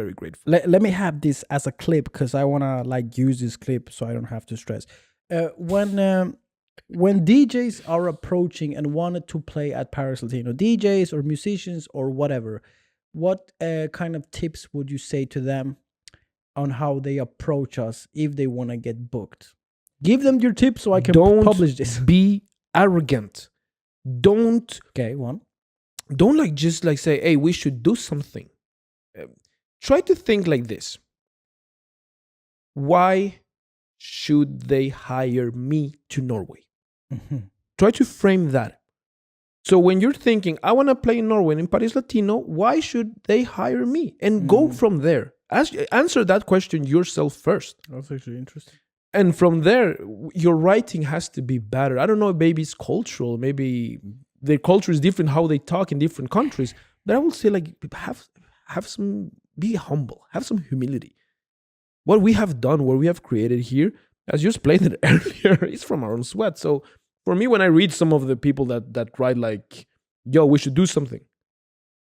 very grateful. Let me have this as a clip because I want to like use this clip so I don't have to stress. When DJs are approaching and wanted to play at Paris Latino, DJs or musicians or whatever, what kind of tips would you say to them on how they approach us if they want to get booked? Give them your tips so I can publish this. Be arrogant. Don't like just like say, hey, we should do something. Try to think like this. Why should they hire me to Norway? Try to frame that. So when you're thinking, I want to play in Norway in ParisLatino, why should they hire me? And go from there. Answer that question yourself first. That's actually interesting. And from there, your writing has to be better. I don't know, maybe it's cultural. Maybe their culture is different, how they talk in different countries. But I will say, like, have some, be humble, have some humility. What we have done, what we have created here, as you explained it earlier, is from our own sweat. So for me, when I read some of the people that write like, yo, we should do something.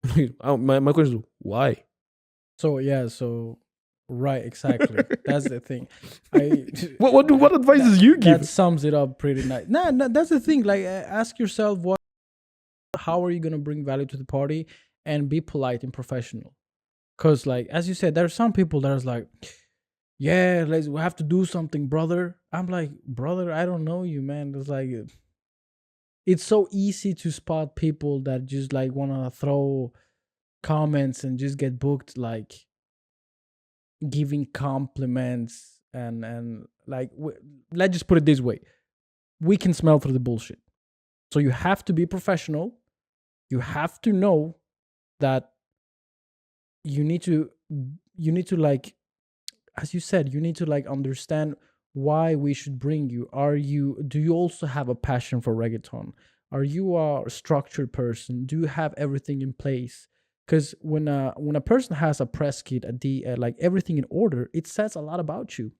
my question is, why? Right, exactly. That's the thing. What advices you give? That sums it up pretty nice. No, that's the thing. Like, ask yourself, how are you gonna bring value to the party, and be polite and professional. Because, like, as you said, there are some people that are like, yeah, we have to do something, brother. I'm like, brother, I don't know you, man. It's like, it's so easy to spot people that just like wanna throw comments and just get booked, like giving compliments and like, let's just put it this way, we can smell through the bullshit. So you have to be professional. You have to know that you need to like, as you said, you need to like understand why we should bring you. Do you also have a passion for reggaeton? Are you a structured person? Do you have everything in place? Because when a person has a press kit, like everything in order, it says a lot about you.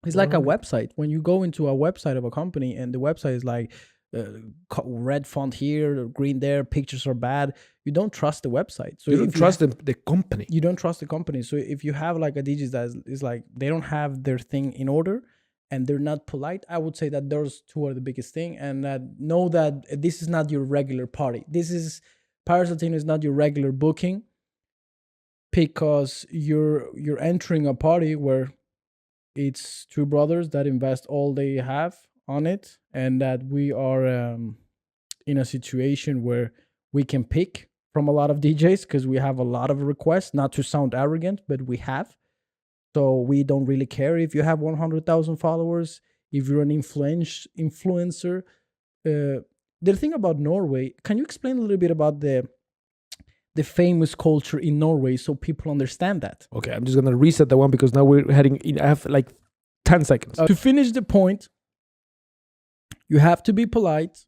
It's like a website. When you go into a website of a company and the website is like red font here, green there, pictures are bad, you don't trust the website. So you don't trust the company. You don't trust the company. So if you have like a DJ that is like, they don't have their thing in order and they're not polite, I would say that those two are the biggest thing. And know that this is not your regular party. ParisLatino is not your regular booking, because you're entering a party where it's two brothers that invest all they have on it, and that we are in a situation where we can pick from a lot of DJs because we have a lot of requests. Not to sound arrogant, but we have. So we don't really care if you have 100,000 followers, if you're an influencer. The thing about Norway, can you explain a little bit about the famous culture in Norway so people understand that? Okay, I'm just going to reset that one because now we're heading in. I have like 10 seconds. To finish the point, you have to be polite,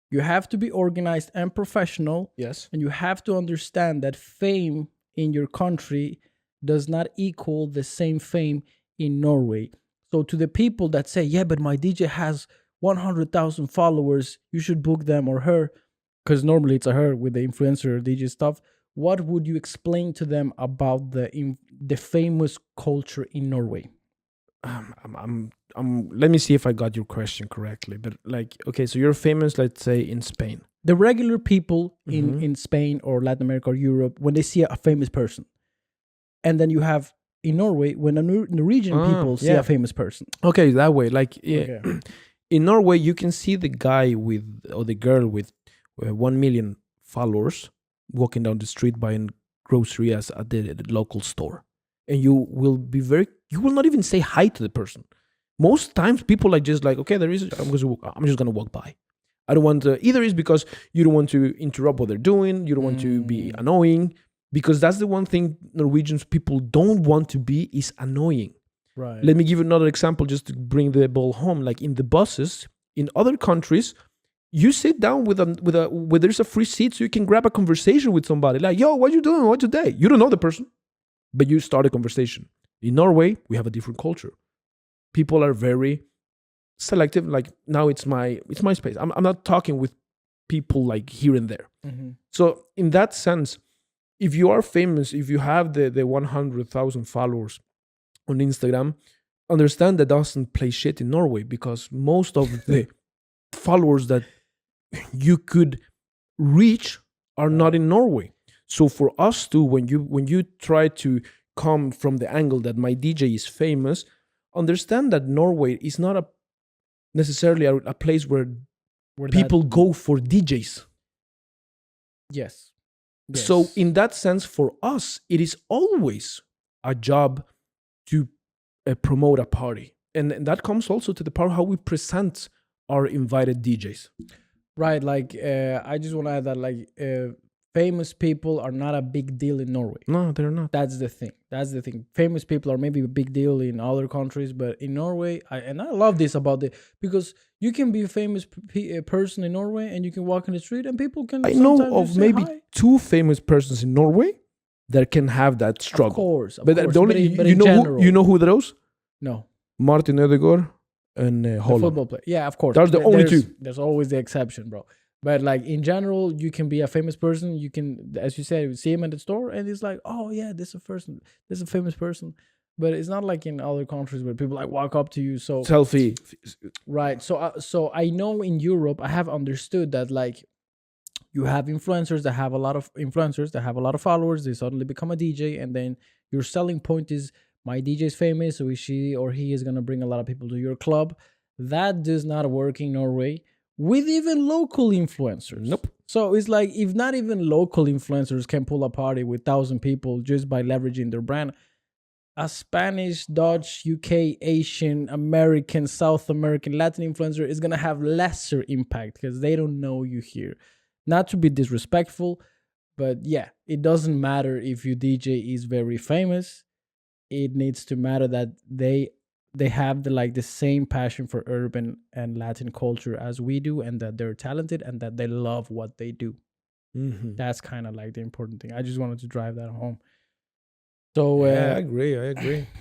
you have to be organized and professional. Yes. And you have to understand that fame in your country does not equal the same fame in Norway. So to the people that say, yeah, but my DJ has 100,000 followers, you should book them or her, because normally it's a her with the influencer DJ stuff. What would you explain to them about the famous culture in Norway? Let me see if I got your question correctly. But like, okay, so you're famous, let's say, in Spain. The regular people in Spain or Latin America or Europe, when they see a famous person, and then you have in Norway when the Norwegian people see a famous person. Okay, that way, like, yeah. Okay. In Norway, you can see the guy or the girl with 1 million followers walking down the street buying groceries at the local store. And you will not even say hi to the person. Most times people are just like, okay, I'm just going to walk by. I don't want to, either is because you don't want to interrupt what they're doing, you don't want to be annoying, because that's the one thing Norwegian people don't want to be, is annoying. Right. Let me give you another example just to bring the ball home. Like in the buses, in other countries, you sit down where there's a free seat, so you can grab a conversation with somebody. Like, yo, what you doing? What today? You don't know the person, but you start a conversation. In Norway, we have a different culture. People are very selective. Like, now it's my space. I'm not talking with people like here and there. Mm-hmm. So in that sense, if you are famous, if you have the 100,000 followers on Instagram, understand that doesn't play shit in Norway, because most of the followers that you could reach are not in Norway. So for us too, when you try to come from the angle that my DJ is famous, understand that Norway is not necessarily a place where Where people go for DJs. Yes. So in that sense, for us, it is always a job to promote a party, and that comes also to the part how we present our invited DJs. Right, like I just want to add that like famous people are not a big deal in Norway. No, they're not. That's the thing. That's the thing. Famous people are maybe a big deal in other countries, but in Norway, I love this about it, because you can be a famous person in Norway and you can walk in the street and people can. I know sometimes of just say maybe hi. 2 famous persons in Norway that can have that struggle. Of But course. the only, but you in know general, who are those? no. Martin Ødegaard and The Holland. football player. Yeah, of course. That's the only two. There's always the exception, bro. But like in general, you can be a famous person. You can, as you said, see him at the store, and it's like, oh yeah, this is a famous person. But it's not like in other countries where people like walk up to you. So Selfie. right. So I know in Europe, I have understood that like you have influencers that have a lot of followers. They suddenly become a DJ, and then your selling point is my DJ is famous, so she or he is gonna bring a lot of people to your club. That does not work in Norway with even local influencers. Nope. So it's like if not even local influencers can pull a party with 1,000 people just by leveraging their brand, a Spanish, Dutch, UK, Asian, American, South American, Latin influencer is gonna have lesser impact because they don't know you here. Not to be disrespectful, but yeah, it doesn't matter if your DJ is very famous. It needs to matter that they have the same passion for urban and Latin culture as we do, and that they're talented and that they love what they do. Mm-hmm. That's kind of like the important thing. I just wanted to drive that home. So Yeah, I agree.